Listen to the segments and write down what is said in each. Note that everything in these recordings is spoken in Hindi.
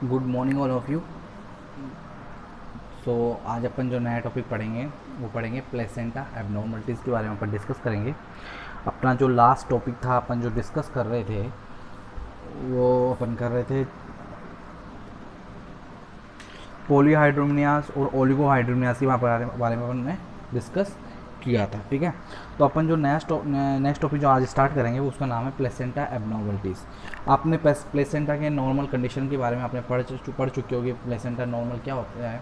Good morning all of you. So आज अपन जो नया टॉपिक पढ़ेंगे वो पढ़ेंगे प्लेसेंटा एबनॉर्मलिटीज़ के बारे में अपन डिस्कस करेंगे। अपना जो लास्ट टॉपिक था अपन जो डिस्कस कर रहे थे वो अपन कर रहे थे पॉलीहाइड्रोमियास और ओलिगोहाइड्रोमियास के बारे में अपन ने डिस्कस किया था। ठीक है, तो अपन जो नेक्स्ट टॉपिक जो आज स्टार्ट करेंगे वो उसका नाम है प्लेसेंटा एबनॉर्मलिटीज़। आपने प्लेसेंटा के नॉर्मल कंडीशन के बारे में आपने पढ़ चुके होगे। प्लेसेंटा नॉर्मल क्या होता है,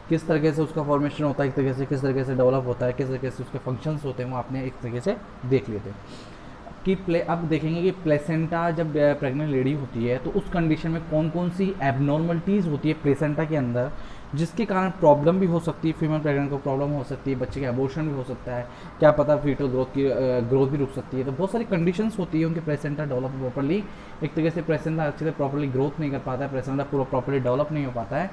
किस तरीके से उसका फॉर्मेशन होता है, एक तरीके से किस तरीके से डेवलप होता है, किस तरीके से उसके फंक्शंस होते हैं, वो आपने एक तरीके से देख लिए थे कि अब देखेंगे कि प्लेसेंटा जब प्रेग्नेंट लेडी होती है तो उस कंडीशन में कौन कौन सी एबनॉर्मलिटीज़ होती है प्लेसेंटा के अंदर, जिसके कारण प्रॉब्लम भी हो सकती है। फीमेल प्रेग्नेंट को प्रॉब्लम हो सकती है, बच्चे के अबॉर्शन भी हो सकता है, क्या पता फीटल ग्रोथ भी रुक सकती है। तो बहुत सारी कंडीशंस होती है उनके प्लेसेंटा डेवलप प्रॉपर्ली, एक तरीके से प्लेसेंटा अच्छे से प्रॉपर्ली ग्रोथ नहीं कर पाता है, प्लेसेंटा पूरा प्रॉपर्ली डेवलप नहीं हो पाता है,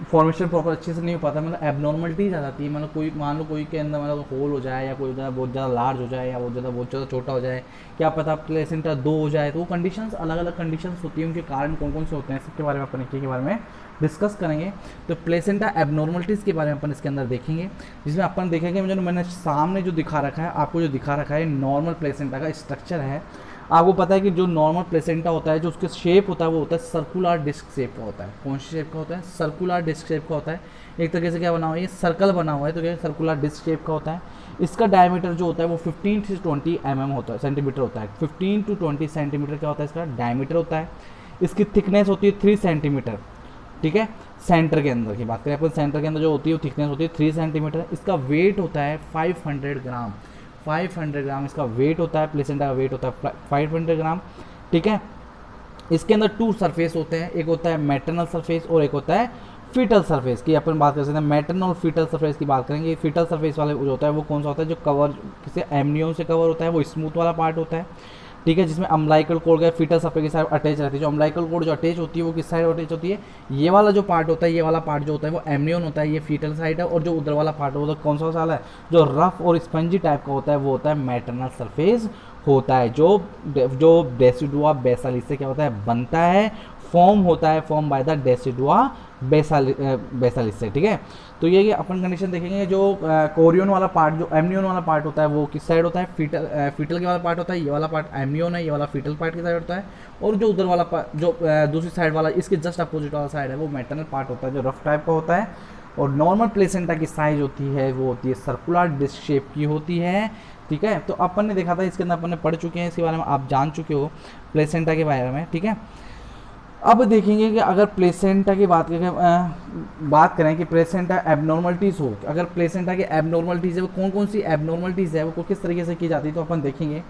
फॉर्मेशन प्रॉपर अच्छे से नहीं हो पाता, मतलब एबनॉर्मलिटीज आ जाती है। मतलब कोई मान लो कोई के अंदर मतलब होल हो जाए, या कोई बहुत ज़्यादा लार्ज हो जाए, या बहुत ज़्यादा छोटा हो जाए, क्या पता प्लेसेंटा 2 हो जाए। तो वो कंडीशंस अलग अलग कंडीशंस होती है, उनके कारण कौन कौन से होते हैं सबके बारे में अपन के बारे में डिस्कस करेंगे। तो प्लेसेंटा एबनॉर्मलिटीज़ के बारे में अपन इसके अंदर देखेंगे, जिसमें अपन देखेंगे मुझे मैंने सामने जो दिखा रखा है, आपको जो दिखा रखा है नॉर्मल प्लेसेंटा का स्ट्रक्चर है। आपको पता है कि जो नॉर्मल प्लेसेंटा होता है, जो उसके शेप होता है वो होता है सर्कुलर डिस्क शेप का होता है। कौन सी शेप का होता है? सर्कुलर डिस्क शेप का होता है। एक तरीके से क्या बना हुआ है, ये सर्कल बना हुआ है, तो क्या सर्कुलर डिस्क शेप का होता है। इसका डायमीटर जो होता है वो 15 से 20 mm होता है, सेंटीमीटर होता है। 15 to 20 सेंटीमीटर क्या होता है इसका डायमीटर होता है। इसकी थिकनेस होती है 3 सेंटीमीटर। ठीक है, सेंटर के अंदर की बात करें अपन, सेंटर के अंदर जो होती है वो थिकनेस होती है 3 सेंटीमीटर। इसका वेट होता है 500 ग्राम। 500 ग्राम इसका वेट होता है, प्लेसेंटा का वेट होता है 500 ग्राम। ठीक है, इसके अंदर 2 सरफेस होते हैं, एक होता है मैटरनल सरफेस और एक होता है फीटल सरफेस की। अपन बात कर सकते हैं मैटरनल और फीटल सरफेस की बात करेंगे। फीटल सरफेस वाले जो होता है वो कौन सा होता है, जो कवर किसी एमनियन से कवर होता है, वो स्मूथ वाला पार्ट होता है। ठीक है, जिसमें अम्लाइकल कोड का फीटल सरफेस के साथ अटैच रहती है। जो अम्लाइकल कोड जो अटैच होती है वो किस साइड अटैच होती है, ये वाला जो पार्ट होता है, ये वाला पार्ट जो होता है वो एमनियन होता है, ये फीटल साइड है। और जो उधर वाला पार्ट होता है कौन सा वाला है, जो रफ और स्पंजी टाइप का होता है, वो होता है मैटरनल सरफेस होता है, जो डेसिडुआ बेसालिस से क्या होता है बनता है, फॉर्म होता है, फॉर्म बाय द डेसिडुआ बेसालिस से। ठीक है, तो ये अपन कंडीशन देखेंगे। जो कोरियन वाला पार्ट, जो एमनियन वाला पार्ट होता है वो किस साइड होता है, फीटल के वाला पार्ट होता है। ये वाला पार्ट एमनियन है, ये वाला फीटल पार्ट की साइड होता है। और जो उधर वाला जो दूसरी साइड वाला, इसके जस्ट अपोजिट वाला साइड है, वो मैटरनल पार्ट होता है, जो रफ टाइप का होता है। और नॉर्मल प्लेसेंटा की साइज होती है वो होती है सर्कुलर डिस्क शेप की होती है। ठीक है, तो अपन ने देखा था, इसके अंदर अपन ने पढ़ चुके हैं, इसके बारे में आप जान चुके हो प्लेसेंटा के बारे में। ठीक है, अब देखेंगे कि अगर प्लेसेंटा की बात करें कि प्लेसेंटा एबनॉर्मलिटीज़ हो, अगर प्लेसेंटा की एबनॉर्मलिटीज़ है वो कौन कौन सी एबनॉर्मलिटीज़ है, वो किस तरीके से की जाती है, तो अपन देखेंगे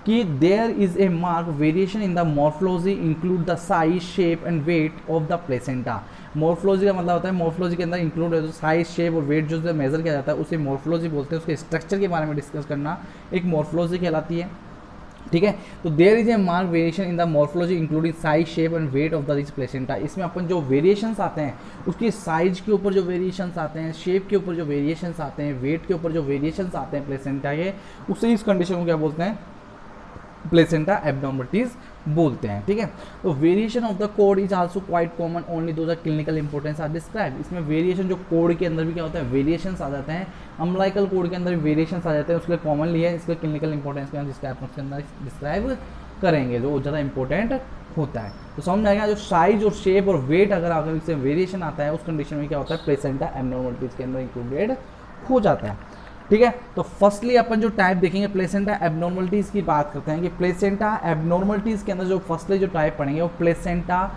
कि there is a mark variation in the morphology include the size shape and weight of the placenta. Morphology का मतलब होता है, मॉर्फोलॉजी के अंदर इंक्लूड है तो साइज शेप और वेट जो मेजर किया जाता है उसे मॉर्फोलॉजी बोलते हैं। उसके स्ट्रक्चर के बारे में डिस्कस करना एक मॉर्फोलॉजी कहलाती है। ठीक है, तो there is a mark variation in the morphology including size shape and weight of the this placenta. इसमें अपन जो वेरिएशंस आते हैं उसकी साइज के ऊपर जो वेरिएशंस आते हैं, शेप के ऊपर जो वेरिएशंस आते हैं, वेट के ऊपर जो वेरिएशंस आते हैं प्लेसेंटा के, उससे इस कंडीशन को क्या बोलते हैं, प्लेसेंटा एबनॉर्मलिटीज बोलते हैं। ठीक है, तो variation of the code is also quite common, only दो क्लिनिकल इंपॉर्टेंस आर डिस्क्राइब। इसमें वेरिएशन जो कोड के अंदर भी क्या होता है, वेरिएशंस आ जाते हैं, अम्लाइकल कोड के अंदर भी वेरिएशंस आ जाते हैं, उसके लिए कॉमनली है, इसके क्लिनिकल इंपॉर्टेंस के अंदर डिस्क्राइब करेंगे जो ज़्यादा इंपॉर्टेंट होता है। तो समझ में आएगा, जो साइज और शेप और वेट अगर इससे वेरिएशन आता है उस कंडीशन में क्या होता है, प्लेसेंटा एबनॉर्मलिटीज के अंदर इंक्लूडेड हो जाता है। ठीक है, तो फर्स्टली अपन जो टाइप देखेंगे प्लेसेंटा एबनॉर्मलिटीज की बात करते हैं कि प्लेसेंटा एबनॉर्मलिटीज के अंदर जो फर्स्टली जो टाइप पढ़ेंगे वो प्लेसेंटा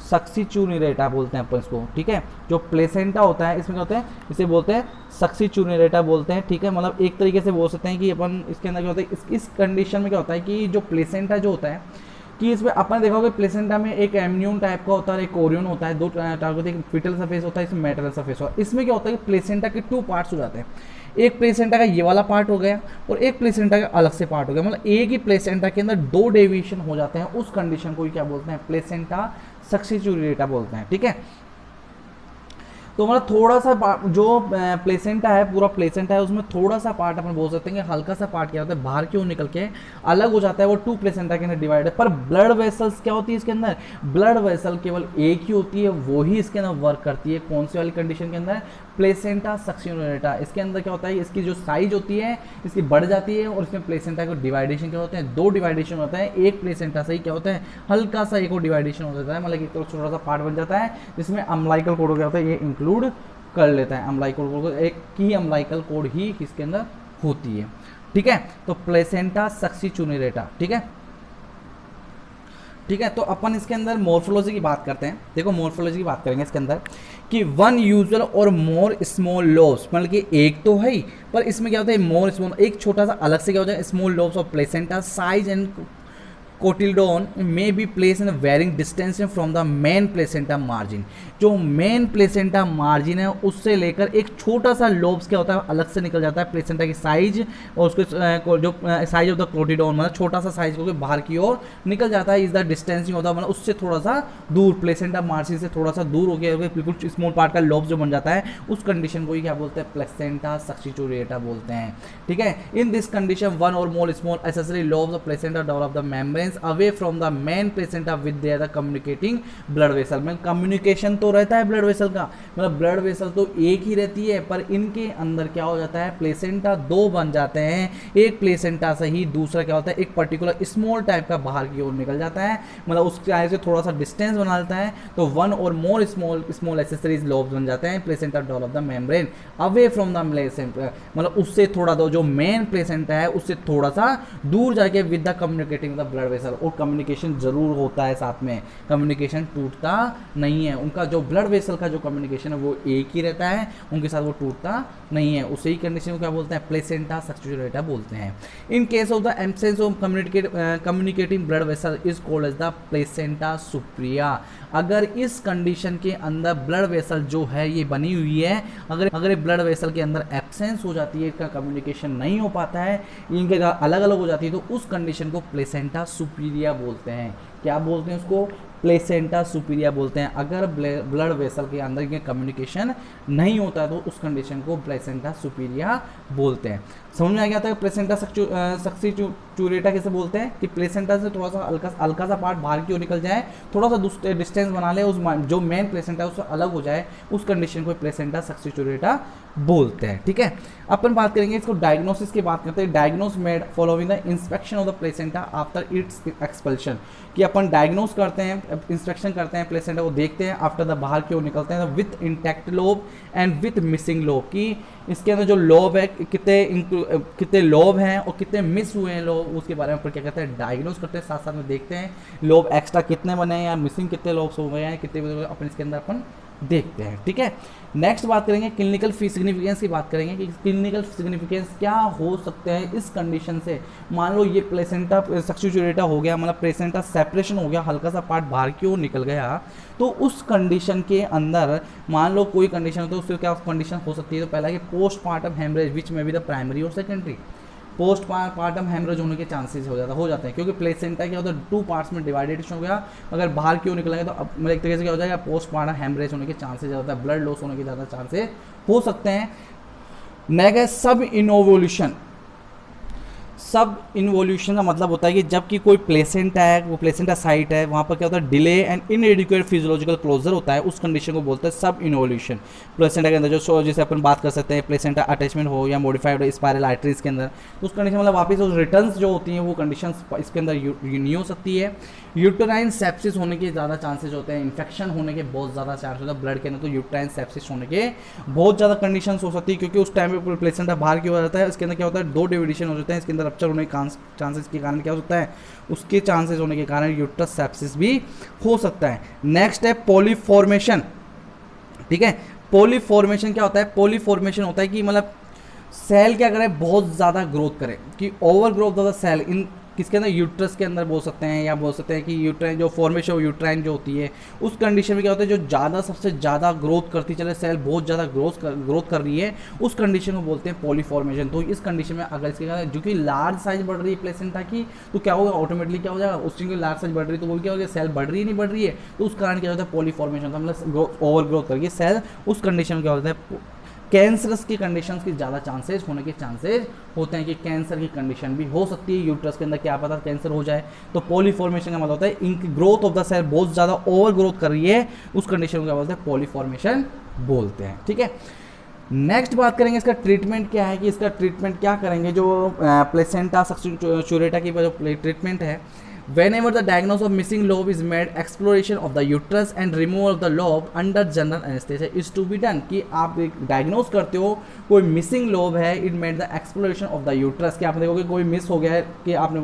सक्सीचुरिएटा बोलते हैं अपन इसको। ठीक है, जो प्लेसेंटा होता है इसमें क्या होता है, इसे बोलते हैं सक्सीचुरिएटा बोलते हैं। ठीक है, मतलब एक तरीके से बोल सकते हैं कि अपन इसके अंदर क्या होता है, इस कंडीशन में क्या होता है कि जो प्लेसेंटा जो होता है कि इसमें अपन देखोगे प्लेसेंटा में एक एमनियन टाइप का होता है, एक कोरियन होता है, दो टाइप होते हैं, एक फीटल सरफेस होता है, इसमें मैटरनल सरफेस होता है। इसमें क्या होता है कि प्लेसेंटा के 2 पार्ट्स हो जाते हैं, एक प्लेसेंटा का ये वाला पार्ट हो गया और एक प्लेसेंटा का अलग से पार्ट हो गया, मतलब एक ही प्लेसेंटा के अंदर 2 डेविएशन हो जाते हैं। उस कंडीशन को क्या बोलते हैं, प्लेसेंटा सक्सीचुरिएटा बोलते हैं। ठीक है, तो मतलब थोड़ा सा जो प्लेसेंटा है, पूरा प्लेसेंटा है, उसमें थोड़ा सा पार्ट अपन बोल सकते हैं कि हल्का सा पार्ट क्या होता है, बाहर क्यों निकल के अलग हो जाता है, वो टू प्लेसेंटा के अंदर डिवाइड है। पर ब्लड वेसल्स क्या होती है इसके अंदर, ब्लड वेसल केवल एक ही होती है, वो ही इसके अंदर वर्क करती है। कौन सी वाली कंडीशन के अंदर, प्लेसेंटा सक्सियोनेटा। इसके अंदर क्या होता है, इसकी जो साइज होती है इसकी बढ़ जाती है, और इसमें प्लेसेंटा को डिवाइडेशन क्या होते हैं, दो डिवाइडेशन होता है। एक प्लेसेंटा से ही क्या होता है, हल्का सा एक और डिवाइडेशन हो जाता है, मतलब एक तो छोटा सा पार्ट बन जाता है जिसमें अम्लाइकल कोड क्या होता है, ये इंक्लूड कर लेता है। अम्लाइकल कोड एक की अम्लाइकल कोड ही किसके अंदर होती है, ठीक है। तो प्लेसेंटा सक्सिचुनेटा, ठीक है, ठीक है। तो अपन इसके अंदर मॉर्फोलॉजी की बात करते हैं। देखो मॉर्फोलॉजी की बात करेंगे इसके अंदर कि वन यूजुअल और मोर स्मॉल लोब्स, मतलब कि एक तो है ही, पर इसमें क्या होता है मोर स्मॉल, एक छोटा सा अलग से क्या होता है small lobes of placenta size and cotyledon may be place in varying distance from the main placenta margin. जो मेन प्लेसेंटा मार्जिन है उससे लेकर एक छोटा सा लोब्स क्या होता है अलग से निकल जाता है प्लेसेंटा की साइज, और उसको जो साइज ऑफ द कोटिडोन मतलब छोटा सा साइज को बाहर की ओर निकल जाता है। इज द डिस्टेंसिंग होता है मतलब उससे थोड़ा सा दूर, प्लेसेंटा मार्जिन से थोड़ा सा दूर हो गया, बिल्कुल स्मॉल पार्ट का लोब्स जो बन जाता है उस कंडीशन को ही क्या बोलते हैं, प्लेसेंटा सक्सिचुरेटा बोलते हैं, ठीक है। In this condition one or more small accessory lobes of placenta develop the membrane away from the main placenta with their communicating blood vessel. में कम्युनिकेशन तो रहता है ब्लड वेसल का, मतलब ब्लड वेसल तो एक ही रहती है, पर इनके अंदर क्या हो जाता है प्लेसेंटा दो बन जाते हैं। एक प्लेसेंटा से ही दूसरा क्या होता है एक पर्टिकुलर स्मॉल टाइप का बाहर की ओर निकल जाता है, मतलब उसके आगे से थोड़ा सा डिस्टेंस बना लेता है, तो one or more small accessories lobes बन जाते हैं। Placenta develop the membrane away from the placenta, मतलब उससे थोड़ा दो जो मेन प्लेसेंटा है उससे थोड़ा सा दूर जाके with the communicating the blood vessel, और कम्युनिकेशन जरूर होता है साथ में, कम्युनिकेशन टूटता नहीं है। उनका जो ब्लड वेसल का जो कम्युनिकेशन है वो एक ही रहता है, उनके साथ वो टूटता नहीं है। उसी कंडीशन को क्या बोलते हैं, प्लेसेंटा सक्सिचुरेटा बोलते हैं। In case of the absence of communicating blood vessel is called as the placenta spuria. अगर इस कंडीशन के अंदर ब्लड वेसल जो है ये बनी हुई है, अगर ब्लड वेसल के अंदर एब्सेंस हो जाती है, इसका कम्युनिकेशन नहीं हो पाता है, इनके अलग अलग हो जाती है, तो उस कंडीशन को प्लेसेंटा सुपीरिया बोलते हैं। क्या बोलते हैं उसको, प्लेसेंटा सुपीरिया बोलते हैं। अगर ब्लड वेसल के अंदर ये कम्युनिकेशन नहीं होता तो उस कंडीशन को प्लेसेंटा सुपीरिया बोलते हैं। समझ में आ गया था प्लेसेंटा सक्सिचुरेटा कैसे बोलते हैं कि प्लेसेंटा से थोड़ा सा हल्का सा पार्ट बाहर की ओर निकल जाए, थोड़ा सा डिस्टेंस बना ले, उस जो मेन प्लेसेंटा है उससे अलग हो जाए, उस कंडीशन को प्लेसेंटा सक्सिचुरेटा बोलते हैं, ठीक है। अपन बात करेंगे इसको डायग्नोसिस की बात करते हैं। Diagnose made following the inspection of the placenta after it's expulsion, कि अपन डायग्नोस करते हैं, इंस्पेक्शन करते हैं प्लेसेंटा को, देखते हैं आफ्टर द बाहर की ओर निकलते हैं with intact lobe and with missing lobe, कि इसके अंदर जो लोब है कितने लोब हैं और कितने मिस हुए हैं लोब, उसके बारे में अपन क्या कहते हैं डायग्नोस करते हैं, साथ साथ में देखते हैं लोब एक्स्ट्रा कितने बने हैं या मिसिंग कितने लोब्स हो गए हैं, कितने अपन इसके अंदर अपन देखते हैं, ठीक है। नेक्स्ट बात करेंगे क्लिनिकल सिग्निफिकेंस की बात करेंगे कि क्लिनिकल सिग्निफिकेंस क्या हो सकते हैं इस कंडीशन से। मान लो ये प्लेसेंटा सक्सिचुरेटा हो गया, मतलब प्लेसेंटा सेपरेशन हो गया, हल्का सा पार्ट बाहर की ओर निकल गया, तो उस कंडीशन के अंदर मान लो कोई कंडीशन हो तो उससे क्या कंडीशन हो सकती है। तो पहला कि पोस्टमार्टम हेमरेज विच में भी द प्राइमरी और सेकेंडरी, पोस्टमार्टम हेमरेज होने के चांसेस हो जाते हैं, क्योंकि प्लेसेंटा क्या होता है टू पार्ट्स में डिवाइडेड हो गया, अगर बाहर क्यों निकलेंगे तो मतलब एक तरीके से क्या हो जाएगा पोस्टमार्टम हेमरेज होने के चांसेस ज़्यादा है, ब्लड लॉस होने के ज़्यादा चांसेस हो सकते हैं। नेक्स्ट सब इनोवोल्यूशन, सब इन्वोल्यूशन का मतलब होता है कि जबकि कोई प्लेसेंटा है, वो प्लेसेंटा साइट है, वहाँ पर क्या होता है delay and inadequate physiological closure होता है, उस कंडीशन को बोलते हैं सब इन्वोल्यूशन। प्लेसेंटा के अंदर जो जैसे अपन बात कर सकते हैं प्लेसेंटा अटैचमेंट हो या मॉडिफाइड स्पाइरल आर्टरीज के अंदर, तो उस कंडीशन मतलब वापस उस रिटर्न्स जो होती हैं वो कंडीशन इसके अंदर नहीं हो सकती है। यूट्राइन सेप्सिस होने के ज़्यादा चांसेस होते हैं, इन्फेक्शन होने के बहुत ज़्यादा चांसेस होता है ब्लड के अंदर, तो यूट्राइन सेप्सिस होने के बहुत ज़्यादा कंडीशन हो सकती है, क्योंकि उस टाइम पे प्लेसेंटा बाहर की ओर आता है, इसके अंदर क्या होता है दो डिविडेशन हो जाते हैं, इसके अंदर रप्चर होने के चांसेस के कारण क्या हो सकता है, उसके चांसेस होने के कारण यूट्रस सेप्सिस भी हो सकता है। नेक्स्ट है पॉलीफॉर्मेशन, ठीक है। पॉलीफॉर्मेशन क्या होता है, पॉलीफॉर्मेशन होता है कि मतलब सेल क्या करे बहुत ज़्यादा ग्रोथ करे, कि over growth of the cell in किसके अंदर, यूट्रस के अंदर बोल सकते हैं, या बोल सकते हैं कि यूट्राइन जो फॉर्मेशन ऑफ यूट्राइन जो होती है उस कंडीशन में क्या होता है, जो ज़्यादा सबसे ज़्यादा ग्रोथ करती चले, सेल बहुत ज़्यादा ग्रोथ कर रही है, उस कंडीशन को बोलते हैं पॉलीफॉर्मेशन। तो इस कंडीशन में अगर इसके जो कि लार्ज साइज बढ़ रही है प्लेसेंटा की, तो क्या होगा, ऑटोमेटिकली क्या हो जाएगा, उस चीज़ की लार्ज साइज बढ़ रही है तो वो क्या हो गया, सेल बढ़ रही है नहीं बढ़ रही है, तो उस कारण क्या होता है पॉलीफॉर्मेशन, मतलब ओवर ग्रोथ करिए सेल। उस कंडीशन में क्या होता है, कैंसरस की कंडीशन की ज़्यादा चांसेस होने के चांसेस होते हैं कि कैंसर की कंडीशन भी हो सकती है यूट्रस के अंदर, क्या पता कैंसर हो जाए। तो पॉलीफॉर्मेशन का मतलब होता है इनकी ग्रोथ ऑफ द सेल बहुत ज़्यादा ओवर ग्रोथ कर रही है, उस कंडीशन को क्या बोलते हैं, पॉलीफॉर्मेशन बोलते हैं। ठीक है, नेक्स्ट बात करेंगे इसका ट्रीटमेंट क्या है, कि इसका ट्रीटमेंट क्या करेंगे, जो प्लेसेंटा सक्सेसियोरेटा की जो ट्रीटमेंट है, whenever the diagnosis of missing lobe is made, exploration of the uterus and removal of the lobe under general anesthesia is to be done। कि आप डायग्नोस करते हो कोई मिसिंग लोब है, it made the exploration of the uterus, कि आपने देखोगे कोई मिस हो गया है, कि आपने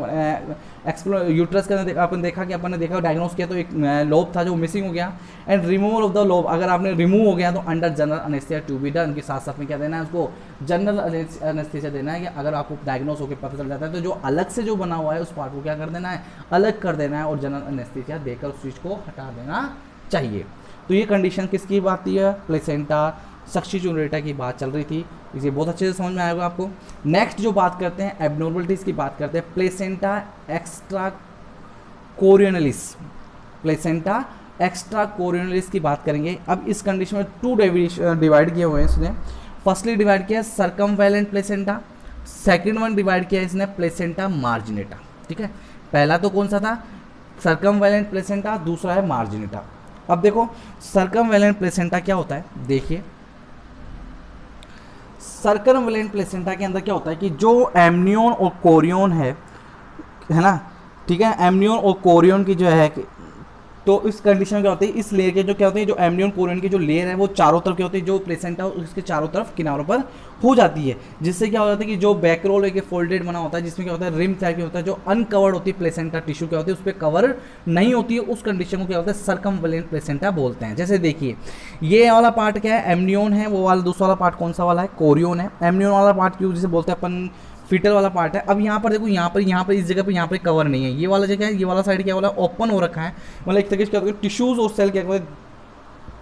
यूट्रस के अंदर आपने देखा कि अपन ने देखा डायग्नोस किया तो एक लोब था जो मिसिंग हो गया, and removal of the lobe, अगर आपने रिमूव हो गया तो under general anaesthesia to be done, के साथ साथ में क्या देना है उसको, जनरल अनेस्थीसिया देना है, कि अगर आपको डायग्नोस होकर पता चल जाता है तो जो अलग से जो बना हुआ है उस पार्ट को क्या कर देना है, अलग कर देना है, और जनरल अनेस्थीसिया देकर उस चीज़ को हटा देना चाहिए। तो ये कंडीशन किसकी बात थी, प्लेसेंटा सक्सेसियोरेटा की बात चल रही थी, इसे बहुत अच्छे से समझ में आएगा आपको। नेक्स्ट जो बात करते हैं एबनॉर्मलिटीज़ की बात करते हैं, प्लेसेंटा एक्स्ट्रा कोरियोनलिस, प्लेसेंटा एक्स्ट्रा कोरियोनलिस की बात करेंगे। अब इस कंडीशन में टू डिवाइड किए हुए हैं इसने, फर्स्टली डिवाइड किया है सर्कमवेलेंट प्लेसेंटा, सेकेंड वन डिवाइड किया है इसने प्लेसेंटा मार्जिनेटा। ठीक है, पहला तो कौन सा था, सर्कमवेलेंट प्लेसेंटा, दूसरा है मार्जिनेटा। अब देखो सर्कमवेलेंट प्लेसेंटा क्या होता है, देखिए सर्कमवेलेंट प्लेसेंटा के अंदर क्या होता है कि जो एमनियोन और कोरियोन है ना, ठीक है, एमनियोन और कोरियोन की जो है, तो इस कंडीशन में क्या होता है, इस लेयर के जो क्या होते हैं, जो एमनियोन कोरियोन की जो लेयर है वो चारों तरफ क्या होती है, जो प्लेसेंटा उसके चारों तरफ किनारों पर हो जाती है, जिससे क्या हो जाता है कि जो बैकरोल एक फोल्डेड बना होता है, जिसमें क्या होता है रिम टाइप होता है, जो अनकवर्ड होती है प्लेसेंटा टिश्यू क्या होती है उस पर कवर नहीं होती है, उस कंडीशन को क्या होता है सर्कमवेलेंट प्लेसेंटा बोलते हैं। जैसे देखिए ये वाला पार्ट क्या है, एमनियोन है, वो वाला दूसरा वाला पार्ट कौन सा वाला है, कोरियोन है। एमनियोन वाला पार्ट क्यों जिसे बोलते हैं अपन, फीटल वाला पार्ट है। अब यहाँ पर देखो, यहाँ पर इस जगह पर यहाँ पर कवर नहीं है, ये वाला जगह है, ये वाला साइड क्या वाला ओपन हो रखा है, मतलब एक तरीके से क्या होता है टिश्यूज और सेल क्या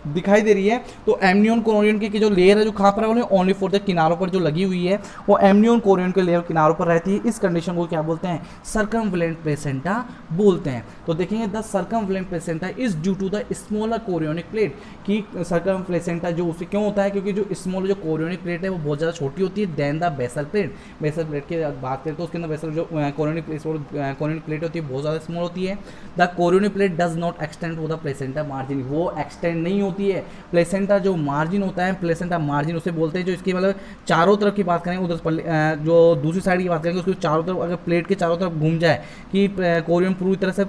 दिखाई दे रही है। तो एमनियोन कोरियोन की जो लेयर है जो कहाँ पर है, ओनली फॉर द किनारों पर जो लगी हुई है, वो एमनियोन कोरियोन के लेयर किनारों पर रहती है। इस कंडीशन को क्या बोलते हैं, सर्कमवेलेंट प्लेसेंटा बोलते हैं। तो देखेंगे the circumvallate placenta is due to the smaller chorionic plate, कि सर्कम प्लेसेंटा जो उसे क्यों होता है, क्योंकि जो स्मॉल जो कोरियोनिक प्लेट है वो बहुत ज़्यादा छोटी होती है than the basal plate. Basal plate की बात करें तो उसके अंदर बेसल जो कोरियोनिक प्लेट होती है बहुत ज़्यादा स्मॉल होती है। The chorionic plate does not extend to the placenta margin, वो एक्सटेंड नहीं होती है। प्लेसेंटा जो मार्जिन होता है, प्लेसेंटा मार्जिन उसे बोलते हैं, जो इसकी मतलब चारों तरफ की बात करें, उधर जो दूसरी साइड की बात करेंगे उसको चारों तरफ, अगर प्लेट के चारों तरफ घूम जाए कि कोरियन पूरी तरह से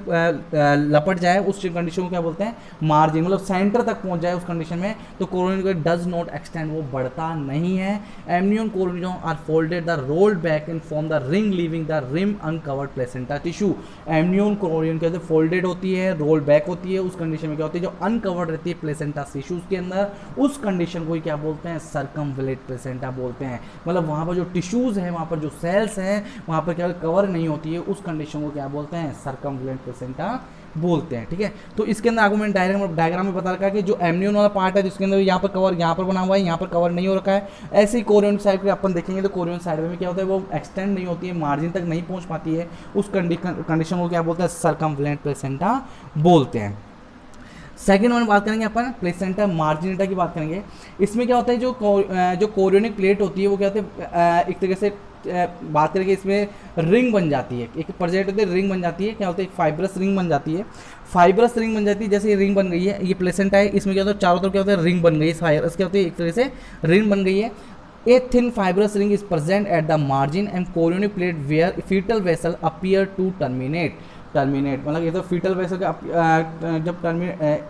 लपट जाए, उस कंडीशन को क्या बोलते हैं मार्जिन, मतलब सेंटर तक पहुंच जाए उस कंडीशन में, तो कोरियन डज नॉट एक्सटेंड, वो बढ़ता नहीं है। Amnion chorion are folded the rolled back in form the ring leaving the rim uncovered placenta tissue. Amnion chorion कहते हैं फोल्डेड होती है, रोल बैक होती है, उस कंडीशन में क्या होती है जो अनकवर्ड रहती है प्लेसेंटा टिश्यूज के अंदर, उस कंडीशन को क्या बोलते हैं सर्कमवेलेंट प्लेसेंटा बोलते हैं। मतलब वहाँ पर जो टिश्यूज हैं, वहाँ पर जो सेल्स हैं, वहाँ पर क्या कवर नहीं होती है, उस कंडीशन को क्या बोलते हैं सर्कमवेलेंट प्लेसेंटा बोलते हैं। ठीक है, तो इसके अंदर आपको मैंने डायग्राम में बता रखा है कि जो एमनियोन वाला पार्ट है जिसके अंदर यहाँ पर कवर यहाँ पर बना हुआ है, यहाँ पर कवर नहीं हो रखा है। ऐसे ही कोरियन साइड पे अपन देखेंगे तो कोरियन साइड में क्या होता है वो एक्सटेंड नहीं होती है, मार्जिन तक नहीं पहुँच पाती है, उस कंडीशन को क्या बोलते हैं सर्कमवेलेंट प्लेसेंटा बोलते हैं। सेकेंड वन बात करेंगे अपन प्लेसेंटा मार्जिनेटा की बात करेंगे। इसमें क्या होता है जो कोरियोनिक प्लेट होती है वो क्या होता है एक तरीके से बात करेंगे, इसमें रिंग बन जाती है, एक प्रोजेक्ट होती है रिंग बन जाती है, क्या होता है एक फाइब्रस रिंग बन जाती है, फाइब्रस रिंग बन जाती है। जैसे ये रिंग बन गई है, ये प्लेसेंटा है, इसमें क्या होता है चारों तरफ क्या होता है रिंग बन गई है, इसके होती है एक तरह से रिंग बन गई है। A thin fibrous ring is present at the margin and chorionic plate where fetal vessel appear to terminate मतलब ये तो फीटल वेसल का जब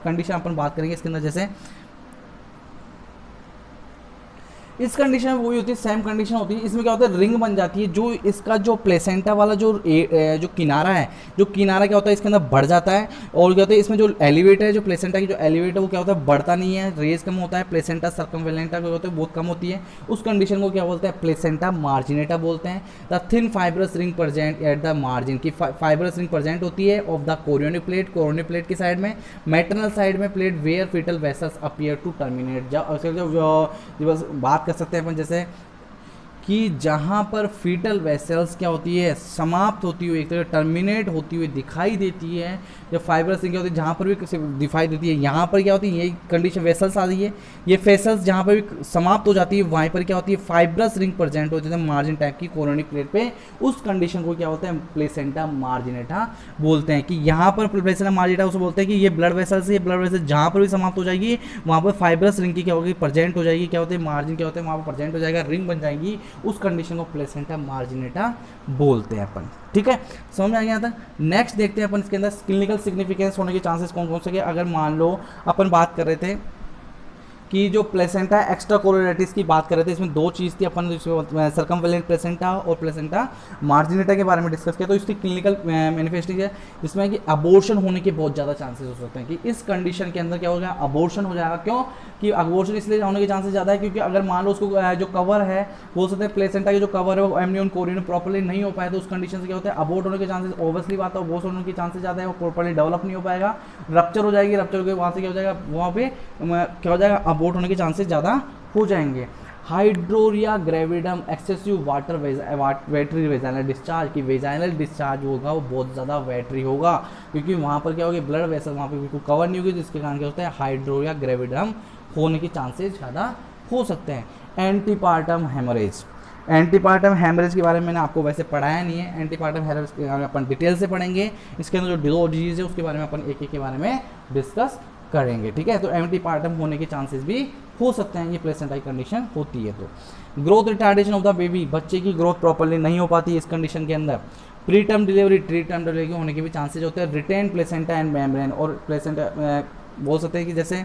कंडीशन अपन बात करेंगे इसके अंदर, जैसे इस कंडीशन में वही होती है, सेम कंडीशन होती है। इसमें क्या होता है, रिंग बन जाती है, जो इसका जो प्लेसेंटा वाला जो किनारा है, जो किनारा क्या होता है इसके अंदर बढ़ जाता है, और क्या होता है इसमें जो एलिवेटर है, जो प्लेसेंटा की जो एलिवेटर वो क्या होता है बढ़ता नहीं है, रेज कम होता है, प्लेसेंटा सर्कमवेलेंटा क्या होता है बहुत कम होती है, उस कंडीशन को क्या बोलते हैं, प्लेसेंटा मार्जिनेटा बोलते हैं। The thin fibrous ring present at the margin, की फाइब्रस रिंग प्रेजेंट होती है ऑफ द कोरियोनिक प्लेट की साइड में, मैटरनल साइड में plate where fetal vessels appear to terminate. जब बात कर सकते हैं अपन जैसे कि जहाँ पर फीटल वेसल्स क्या होती है समाप्त होती हुई, एक तरह टर्मिनेट होती हुई दिखाई देती है, जब फाइब्रस रिंग क्या होती है जहाँ पर भी दिखाई देती है, यहाँ पर क्या होती है यही कंडीशन वेसल्स आ रही है, ये वेसल्स जहाँ पर भी समाप्त हो जाती है वहीं पर क्या होती है फाइब्रस रिंग प्रेजेंट होती है मार्जिन टाइप की कोरोनिक प्लेट पे, उस कंडीशन को क्या बोलते हैं, प्लेसेंटा मार्जिनेटा बोलते हैं। कि यहाँ पर प्लेसेंटा मार्जिनेटा उसे बोलते हैं कि ये ब्लड वेसल्स, ये ब्लड वेसल्स जहाँ पर भी समाप्त हो जाएगी वहाँ पर फाइब्रस रिंग की क्या होगी, प्रेजेंट हो जाएगी, क्या होते हैं मार्जिन क्या होते हैं वहाँ पर प्रेजेंट हो जाएगा, रिंग बन जाएगी, उस कंडीशन को प्लेसेंटा मार्जिनेटा बोलते हैं अपन। ठीक है, समझ में आ गया था। नेक्स्ट देखते हैं अपन इसके अंदर क्लिनिकल सिग्निफिकेंस होने के चांसेस कौन कौन से के। अगर मान लो अपन बात कर रहे थे कि जो प्लेसेंटा एक्स्ट्रा कोरोलेटिस की बात कर रहे थे, इसमें दो चीज़ थी, अपन सर्कमवेलेंट प्लेसेंटा और प्लेसेंटा मार्जिनेटा के बारे में डिस्कस किया। तो इसकी क्लिनिकल मैनिफेस्टिंग है जिसमें कि अबॉर्शन होने के बहुत ज़्यादा चांसेस हो सकते हैं, कि इस कंडीशन के अंदर क्या हो गया, अबॉर्शन हो जाएगा। क्यों कि अबॉर्शन इसलिए होने के चांसेस ज़्यादा है क्योंकि अगर मान लो उसको जो कवर है बोल सकते हैं प्लेसेंटा के जो कवर है वो एमनियन कोरियन प्रॉपर्ली नहीं हो पाया, तो उस कंडीशन से क्या होता है अबॉर्ट होने के चांसेस, ऑब्वियसली बात है अबॉर्ट होने के चांसेस ज़्यादा है, वो प्रॉपर्ली डेवलप नहीं हो पाएगा, रप्चर हो जाएगी, रप्चर के वहाँ से क्या हो जाएगा, वहाँ पे क्या हो जाएगा, अबॉर्ट होने के चांसेस ज़्यादा हो जाएंगे। हाइड्रोरिया ग्रेविडम एक्सेसिव वाटर वेटरी वेजाइनल डिस्चार्ज, की वेजाइनल डिस्चार्ज होगा वो बहुत ज़्यादा वेटरी होगा क्योंकि वहाँ पर क्या होगी, ब्लड वेसल वहाँ पे बिल्कुल कवर नहीं होगी, जिसके कारण क्या होता है हाइड्रोरिया ग्रेविडम होने के चांसेस ज़्यादा हो सकते हैं। एंटीपार्टम हेमरेज, एंटीपार्टम हेमरेज के बारे में मैंने आपको वैसे पढ़ाया नहीं है, एंटीपार्टम हेमरेज के बारे में अपन डिटेल से पढ़ेंगे, इसके अंदर जो डिजीज़ है उसके बारे में अपन एक एक के बारे में डिस्कस करेंगे। ठीक है, तो एंटीपार्टम होने के चांसेस भी हो सकते हैं, ये प्लेसेंटा कंडीशन होती है। तो growth retardation of the baby, बच्चे की ग्रोथ प्रॉपर्ली नहीं हो पाती इस कंडीशन के अंदर। Pre term delivery, tree term delivery होने के भी चांसेस होते हैं। रिटेन प्लेसेंटा एंड मेम्ब्रेन, और प्लेसेंटा बोल सकते हैं कि जैसे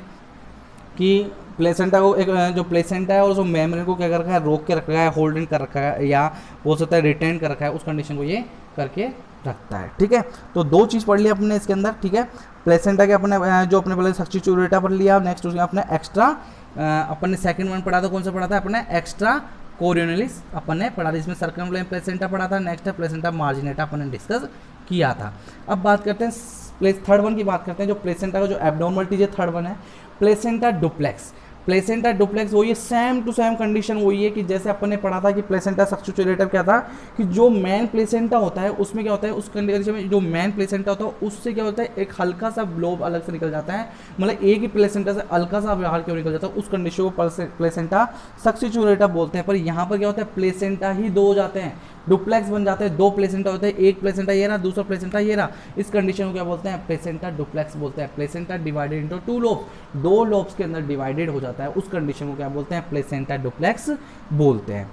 कि प्लेसेंटा को एक जो प्लेसेंटा है और जो मेम्ब्रेन को क्या कर रखा है, रोक के रखा है, होल्डिंग कर रखा है, या बोल सकता है रिटेन कर रखा है, उस कंडीशन को ये करके रखता है। ठीक है, तो दो चीज़ पढ़ लिया अपने इसके अंदर। ठीक है, प्लेसेंटा के अपने जो अपने पहले सब्स्टिट्यूटा पर लिया, नेक्स्ट उसके अपने एक्स्ट्रा अपन ने सेकंड वन पढ़ा था, कौन सा पढ़ा था अपने एक्स्ट्रा कोरियोनिस अपन ने पढ़ा था, इसमें सर्कमफ्लेक्स प्लेसेंटा पढ़ा था, नेक्स्ट है प्लेसेंटा मार्जिनेटा अपन ने डिस्कस किया था। अब बात करते हैं थर्ड वन की बात करते हैं, जो प्लेसेंटा का जो एब्नॉर्मलिटी है थर्ड वन है प्लेसेंटा डुप्लेक्स। प्लेसेंटा डुप्लेक्स वही है, सेम टू सेम कंडीशन वही है कि जैसे अपन ने पढ़ा था कि प्लेसेंटा सब्स्टिट्यूटेटिव क्या था कि जो मैन प्लेसेंटा होता है उसमें क्या होता है, उस कंडीशन में जो मैन प्लेसेंटा होता है उससे क्या होता है एक हल्का सा लोब अलग से निकल जाता है, मतलब एक ही प्लेसेंटा से हल्का सा बाहर क्यों निकल जाता है, उस कंडीशन को प्लेसेंटा सब्स्टिट्यूटेटिव बोलते हैं। पर यहाँ पर क्या होता है प्लेसेंटा ही दो हो जाते हैं, डुप्लेक्स बन जाते हैं, दो प्लेसेंटा होते हैं, एक प्लेसेंटा ये रहा, दूसरा प्लेसेंटा ये रहा, इस कंडीशन को क्या बोलते हैं, प्लेसेंटा डुप्लेक्स बोलते हैं। Placenta divided into two lobes, दो लोब्स के अंदर डिवाइडेड हो जाता है, उस कंडीशन को क्या बोलते हैं, प्लेसेंटा डुप्लेक्स बोलते हैं।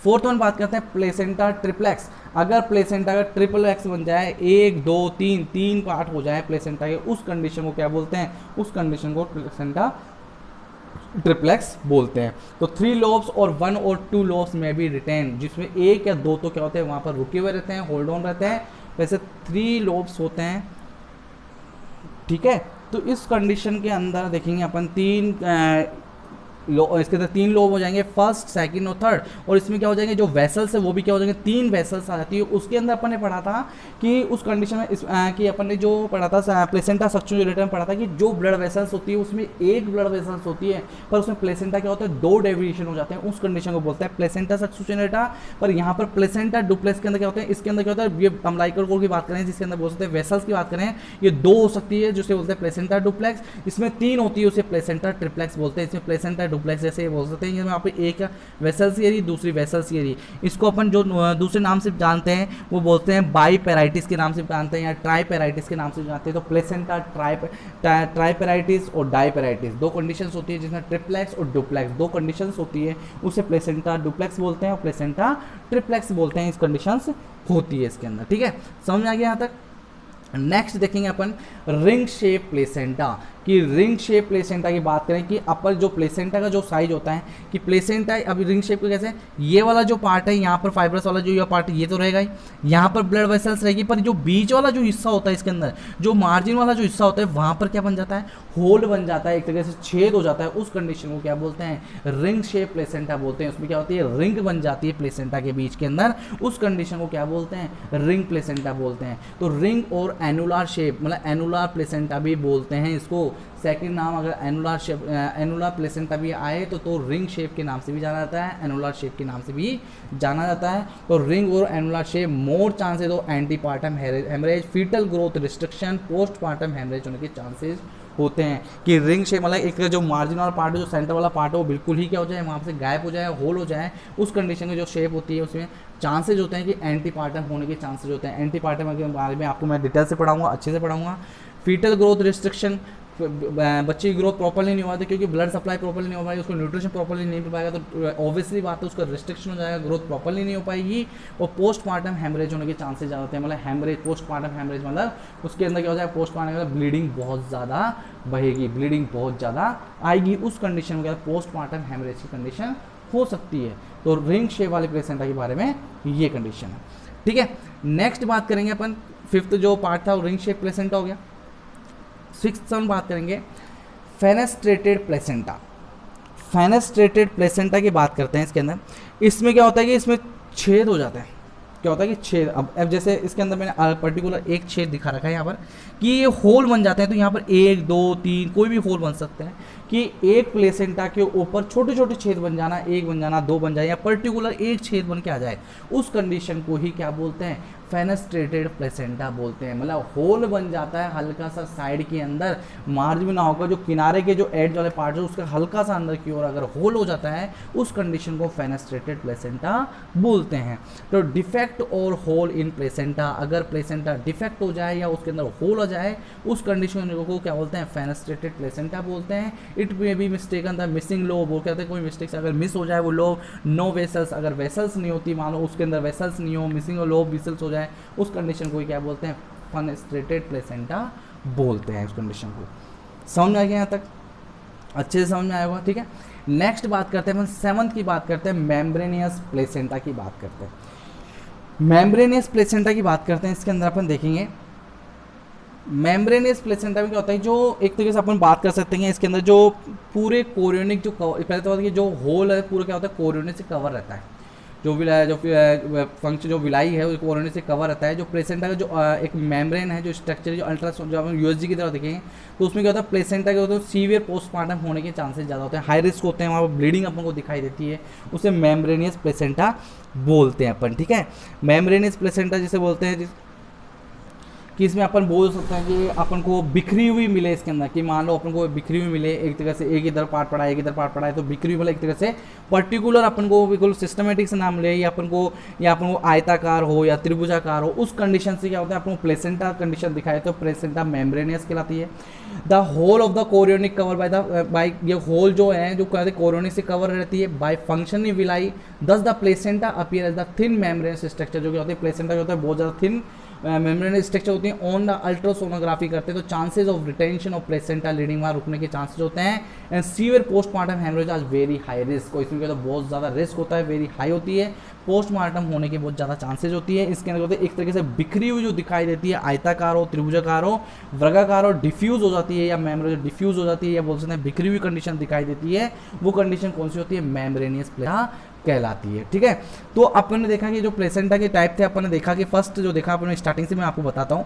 फोर्थ वन बात करते हैं प्लेसेंटा ट्रिप्लेक्स। अगर प्लेसेंटा का ट्रिपल एक्स बन जाए, एक दो तीन, तीन पार्ट हो जाए प्लेसेंटा के, उस कंडीशन को क्या बोलते हैं, उस कंडीशन को प्लेसेंटा ट्रिप्लेक्स बोलते हैं। तो 3 लोब्स और 1 और 2 लोब्स में भी रिटेन, जिसमें एक या दो तो क्या होते हैं वहाँ पर रुके हुए रहते हैं, होल्ड ऑन रहते हैं, वैसे 3 लोब्स होते हैं। ठीक है, तो इस कंडीशन के अंदर देखेंगे अपन इसके अंदर 3 लोब हो जाएंगे, फर्स्ट सेकंड और थर्ड, और इसमें क्या हो जाएंगे जो वेसल्स है वो भी क्या हो जाएंगे, 3 वेसल्स आ जाती है। उसके अंदर अपन ने पढ़ा था कि उस कंडीशन में कि अपन ने जो पढ़ा था प्लेसेंटा सब्स्टिट्यूटेटिव में पढ़ा था कि जो ब्लड वेसल्स होती है उसमें एक ब्लड वेसल्स होती है, पर उसमें प्लेसेंटा क्या होता है 2 डेविएशन हो जाते हैं, उस कंडीशन को बोलते हैं प्लेसेंटा सब्स्टिट्यूटेटिव। पर यहाँ पर प्लेसेंटा डुप्लेक्स के अंदर क्या होता है, इसके अंदर क्या होता है, ये अम्बिलिकल कॉर्ड की बात करें जिसके अंदर बोल सकते हैं वेसल्स की बात करें, ये 2 हो सकती है जिसे बोलते हैं प्लेसेंटा डुप्लेक्स। इसमें 3 होती है उसे प्लेसेंटा ट्रिप्लेक्स बोलते हैं। इसमें प्लेसेंटा डुप्लेक्स जैसे बोल सकते हैं यहाँ पे एक वेसल थियरी, दूसरी वेसल थियरी, इसको अपन जो दूसरे नाम से जानते हैं वो बोलते हैं बाईपेराइटिस के नाम से जानते हैं या ट्राईपेराइटिस के नाम से जानते हैं। तो प्लेसेंटा ट्राईपेराइटिस और डाईपेराइटिस 2 कंडीशंस होती है, जिसमें ट्रिप्लेक्स और डुप्लेक्स 2 कंडीशंस होती है, उसे प्लेसेंटा डुप्लेक्स बोलते हैं और प्लेसेंटा ट्रिप्लेक्स बोलते हैं। इस कंडीशंस होती है इसके अंदर। ठीक है, समझ में आ गया यहाँ तक। नेक्स्ट देखेंगे अपन रिंग शेप प्लेसेंटा, कि रिंग शेप प्लेसेंटा की बात करें कि अपर जो प्लेसेंटा का जो साइज होता है कि प्लेसेंटा अभी रिंग शेप को कैसे, ये वाला जो पार्ट है यहाँ पर फाइब्रस वाला जो ये पार्ट ये तो रहेगा ही, यहाँ पर ब्लड वेसल्स रहेगी, पर जो बीच वाला जो हिस्सा होता है इसके अंदर जो मार्जिन वाला जो हिस्सा होता है वहाँ पर क्या बन जाता है, होल बन जाता है, एक तरीके से छेद हो जाता है। उस कंडीशन को क्या बोलते हैं, रिंग शेप प्लेसेंटा बोलते हैं। उसमें क्या होती है, रिंग बन जाती है प्लेसेंटा के बीच के अंदर, उस कंडीशन को क्या बोलते हैं, रिंग प्लेसेंटा बोलते हैं। तो रिंग और एनुलर शेप मतलब एनुलर प्लेसेंटा भी बोलते हैं इसको। सेकंड नाम अगर एनुलर शेप एनुलर प्लेसेंटा भी आए तो रिंग शेप के नाम से भी जाना जाता है, एनुलर शेप के नाम से भी जाना जाता है। तो रिंग और annular shape more chances of antepartum haemorrhage, fetal growth restriction, postpartum haemorrhage होने के चांसेस होते हैं। कि रिंग शेप मतलब एक जो मार्जिन वाला पार्ट है, जो सेंटर वाला पार्ट है वो बिल्कुल ही क्या हो जाए, वहाँ से गायब हो जाए, होल हो जाए, उस कंडीशन की जो शेप होती है उसमें चांसेज होते हैं कि एंटीपार्टम होने के चांसेज होते हैं। एंटीपार्टम के बारे में आपको मैं डिटेल से पढ़ाऊंगा, अच्छे से पढ़ाऊंगा। फीटल ग्रोथ रिस्ट्रिक्शन, बच्चे की ग्रोथ प्रॉपर्ली नहीं हो पाती क्योंकि ब्लड सप्लाई प्रॉपर्ली नहीं हो पाएगी, उसको न्यूट्रिशन प्रॉपर्ली नहीं मिल पाएगा, तो ऑब्वियसली बात है उसका रिस्ट्रिक्शन हो जाएगा, ग्रोथ प्रॉपर्ली नहीं हो पाएगी। और पोस्टमार्टम हेमरेज होने के चांसेस ज़्यादा होते हैं। मतलब हेमरेज, पोस्टमार्टम हेमरेज मतलब उसके अंदर क्या हो जाएगा, पोस्टमार्टम मतलब ब्लीडिंग बहुत ज़्यादा बहेगी, ब्लीडिंग बहुत ज़्यादा आएगी, उस कंडीशन में क्या पोस्टमार्टम हेमरेज की कंडीशन हो सकती है। तो रिंग शेप वाले प्लेसेंटा के बारे में ये कंडीशन है, ठीक है। नेक्स्ट बात करेंगे अपन, फिफ्थ जो पार्ट था वो रिंग शेप प्लेसेंटा हो गया। सिक्स्थ हम बात करेंगे फेनेस्ट्रेटेड प्लेसेंटा। फेनेस्ट्रेटेड प्लेसेंटा की बात करते हैं इसके अंदर। इसमें क्या होता है कि इसमें छेद हो जाता है, क्या होता है कि छेद, अब जैसे इसके अंदर मैंने पर्टिकुलर एक छेद दिखा रखा है यहाँ पर कि ये होल बन जाते हैं। तो यहाँ पर 1 2 3 कोई भी होल बन सकते हैं कि एक प्लेसेंटा के ऊपर छोटे छोटे छेद बन जाना, 1 बन जाना, 2 बन जाए या पर्टिकुलर एक छेद बन के आ जाए, उस कंडीशन को ही क्या बोलते हैं, फेनेस्ट्रेटेड प्लेसेंटा बोलते हैं। मतलब होल बन जाता है हल्का सा साइड के अंदर, मार्जिन ना होगा, जो किनारे के जो एज वाले पार्ट है उसका हल्का सा अंदर की ओर अगर होल हो जाता है, उस कंडीशन को फेनेस्ट्रेटेड प्लेसेंटा बोलते हैं। तो डिफेक्ट और होल इन प्लेसेंटा, अगर प्लेसेंटा डिफेक्ट हो जाए या उसके अंदर होल हो जाए, उस कंडीशन को क्या बोलते हैं, फेनेस्ट्रेटेड प्लेसेंटा बोलते हैं। It may be mistaken the missing lobe, वो कहते हैं कोई मिस्टेक से अगर मिस हो जाए वो लोब, नो वेसल्स, अगर वेसल्स नहीं होती, मान लो उसके अंदर वेसल्स नहीं हो, मिसिंग लोब वेसल्स हो जाए, उस कंडीशन को क्या बोलते हैं, फेनेस्ट्रेटेड प्लेसेंटा बोलते हैं। उस कंडीशन को समझ में आ गया, यहाँ तक अच्छे से समझ में आया होगा, ठीक है। नेक्स्ट बात करते हैं, सेवंथ की बात करते हैं, मेम्ब्रेनियस प्लेसेंटा की बात करते हैं। मेम्ब्रेनियस प्लेसेंटा की बात करते हैं, इसके अंदर अपन देखेंगे मेम्ब्रेनियस प्लेसेंटा में क्या होता है, जो एक तरीके से अपन बात कर सकते हैं इसके अंदर जो पूरे कोरियोनिक जो पहले तो कि जो होल है पूरा क्या होता है, कोरियोनिक से कवर रहता है। जो फंक्शन जो विलाई है वो कोरियोनिक से कवर रहता है। जो प्लेसेंटा का जो एक मेम्ब्रेन है, जो स्ट्रक्चर जो अल्ट्रासाउंड जो हम यूएसजी की तरह देखेंगे तो उसमें क्या होता है, प्लेसेंटा के होता है सीवियर पोस्टमार्टम होने के चांसेस ज़्यादा होते हैं, हाई रिस्क होते हैं, वहाँ पर ब्लीडिंग अपन को दिखाई देती है, उसे मेम्ब्रेनियस प्लेसेंटा बोलते हैं अपन, ठीक है। मेम्ब्रेनियस प्लेसेंटा जिसे बोलते हैं कि इसमें अपन बोल सकते हैं कि अपन को बिखरी हुई मिले इसके अंदर, कि मान लो अपन को बिखरी हुई मिले, एक तरह से एक इधर पार्ट पड़ा है एक इधर पार्ट पड़ा है, तो बिखरी हुई मतलब एक तरह से पर्टिकुलर अपन को बिल्कुल सिस्टमेटिक से नाम मिले, या अपन को आयताकार हो या त्रिभुजाकार हो, उस कंडीशन से क्या होता है अपन को प्लेसेंटा कंडीशन दिखाए तो प्लेसेंटा मेम्ब्रेनियस कहलाती है। The whole of the chorionic cover by ये होल जो है जो कहते हैं कोरियोनिक से कवर रहती है by functional villi, thus the placenta appear as the thin membranous structure. जो क्या होता है प्लेसेंटा जो होता है बहुत ज़्यादा थिन मेम्ब्रेनस स्ट्रक्चर होती है। ऑन द अल्ट्रासोनोग्राफी करते हैं तो chances of retention of placenta leading वहाँ रुकने के चांसेस होते हैं। एंड सीवियर पोस्टमार्टम हेमरेज आज वेरी हाई रिस्क, और इसमें क्या होता है बहुत ज़्यादा रिस्क होता है, वेरी हाई होती है, पोस्टमार्टम होने की बहुत ज़्यादा चांसेस होती है। इसके अंदर होते हैं एक तरीके से बिखरी हुई जो दिखाई देती है, आयताकार हो, त्रिभुजाकार हो, वर्गाकार हो, डिफ्यूज हो जाती है, या मेम्ब्रेन डिफ्यूज हो जाती है, या बोल सकते हैं बिखरी हुई कंडीशन दिखाई देती है, वो कंडीशन कौन सी होती है, मेम्ब्रेनियस प्लेसेंटा कहलाती है, ठीक है। तो अपन ने देखा कि जो प्लेसेंटा के टाइप थे, अपन ने देखा कि फर्स्ट जो देखा अपन ने स्टार्टिंग से मैं आपको बताता हूँ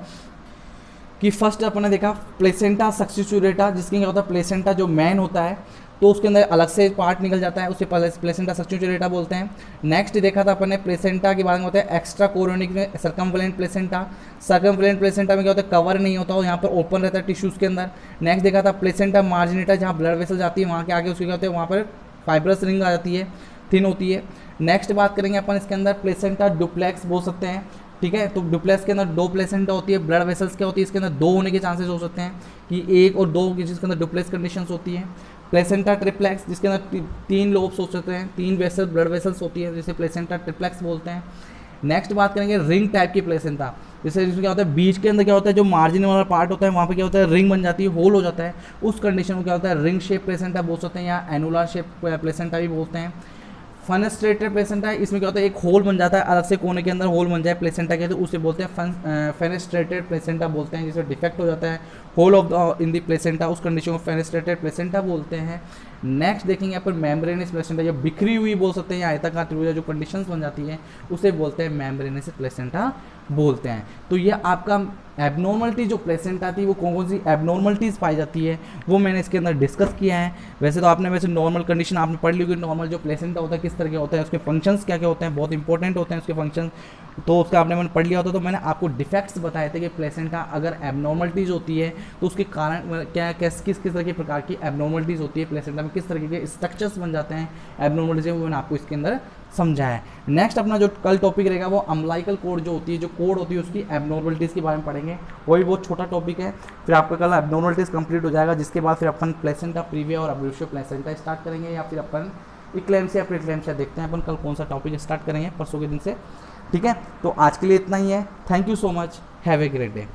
कि फर्स्ट अपन ने देखा प्लेसेंटा सक्सीचुरेटा, जिसके क्या होता है प्लेसेंटा जो मैन होता है तो उसके अंदर अलग से पार्ट निकल जाता है, उसे प्लेसेंटा सक्सीचुरेटा बोलते हैं। नेक्स्ट देखा था अपन ने प्लेसेंटा के बारे में होता है एक्स्ट्रा कोरियोनिक में सर्कमफ्लेंट प्लेसेंटा। सर्कमफ्लेंट प्लेसेंटा में क्या होता है कवर नहीं होता और यहाँ पर ओपन रहता है टिश्यूज़ के अंदर। नेक्स्ट देखा था प्लेसेंटा मार्जिनेटा, जहाँ ब्लड वेसल जाती है वहाँ के आगे उसके क्या होते हैं वहाँ पर फाइब्रस रिंग आ जाती है, थिन होती है। नेक्स्ट बात करेंगे अपन इसके अंदर प्लेसेंटा डुप्लेक्स बोल सकते हैं, ठीक है। तो डुप्लेक्स के अंदर दो प्लेसेंटा होती है, ब्लड वेसल्स क्या होती है इसके अंदर दो होने के चांसेस हो सकते हैं कि एक और दो जिसके अंदर डुप्लेक्स कंडीशंस होती है। प्लेसेंटा ट्रिप्लेक्स जिसके अंदर तीन लोब्स हो सकते हैं, तीन वेसल ब्लड वेसल्स होती है, जिसे प्लेसेंटा ट्रिप्लेक्स बोलते हैं। नेक्स्ट बात करेंगे रिंग टाइप की प्लेसेंटा। जैसे इसमें क्या होता है, बीच के अंदर क्या होता है, जो मार्जिन वाला पार्ट होता है वहाँ पे क्या होता है, रिंग बन जाती है, होल हो जाता है, उस कंडीशन में क्या होता है, रिंग शेप प्लेसेंटा बोल सकते हैं या एनुलर शेप प्लेसेंटा भी बोलते हैं। फेनेस्ट्रेटेड प्लेसेंटा है, इसमें क्या होता है, एक होल बन जाता है अलग से कोने के अंदर होल बन जाए प्लेसेंटा के, तो उसे बोलते हैं फेनेस्ट्रेटेड प्लेसेंटा बोलते हैं, जिसमें डिफेक्ट हो जाता है hole of in the placenta, उस कंडीशन को फेनेस्ट्रेटेड प्लेसेंटा बोलते हैं। नेक्स्ट देखेंगे यहाँ पर मेम्ब्रेनस प्लेसेंटा, या बिखरी हुई बोल सकते हैं या आयताकार त्रिभुज जो कंडीशंस बन जाती है उसे बोलते हैं मेम्ब्रेनस प्लेसेंटा बोलते हैं। तो ये आपका एबनॉर्मलिटी जो प्लेसेंटा थी वो कौन कौन सी एबनॉर्मलिटीज़ पाई जाती है वो मैंने इसके अंदर डिस्कस किया है। वैसे तो आपने वैसे नॉर्मल कंडीशन आपने पढ़ ली होगी, नॉर्मल जो प्लेसेंटा होता है किस तरह के होता है, उसके फंक्शंस क्या क्या होते हैं, बहुत इंपॉर्टेंट होते हैं उसके फंक्शन, तो उसका आपने मैंने पढ़ लिया होता। तो मैंने आपको डिफेक्ट्स बताए थे कि प्लेसेंटा अगर एबनॉर्मलिटीज़ होती है तो उसके कारण क्या किस किस तरह की प्रकार की एबनॉर्मलिटीज़ होती है प्लेसेंटा में, किस तरह के स्ट्रक्चर्स बन जाते हैं एबनॉर्मलिटीज़, वो मैंने आपको इसके अंदर समझा है। नेक्स्ट अपना जो कल टॉपिक रहेगा वो अम्लाइकल कोड जो होती है, जो कोड होती है उसकी एबनॉर्मलिटीज़ के बारे में पढ़ेंगे, वही बहुत छोटा टॉपिक है। फिर आपका कल एबनॉर्मलिटीज़ कंप्लीट हो जाएगा, जिसके बाद फिर अपन प्लेसेंटा प्रीविया और अब्रेवियो प्लेसेंटा स्टार्ट करेंगे, या फिर अपन इक्लेम्सिया प्रीक्लेम्सिया देखते हैं अपन कल कौन सा टॉपिक स्टार्ट करेंगे परसों के दिन से। ठीक है, तो आज के लिए इतना ही है। Thank you so much, have a great day.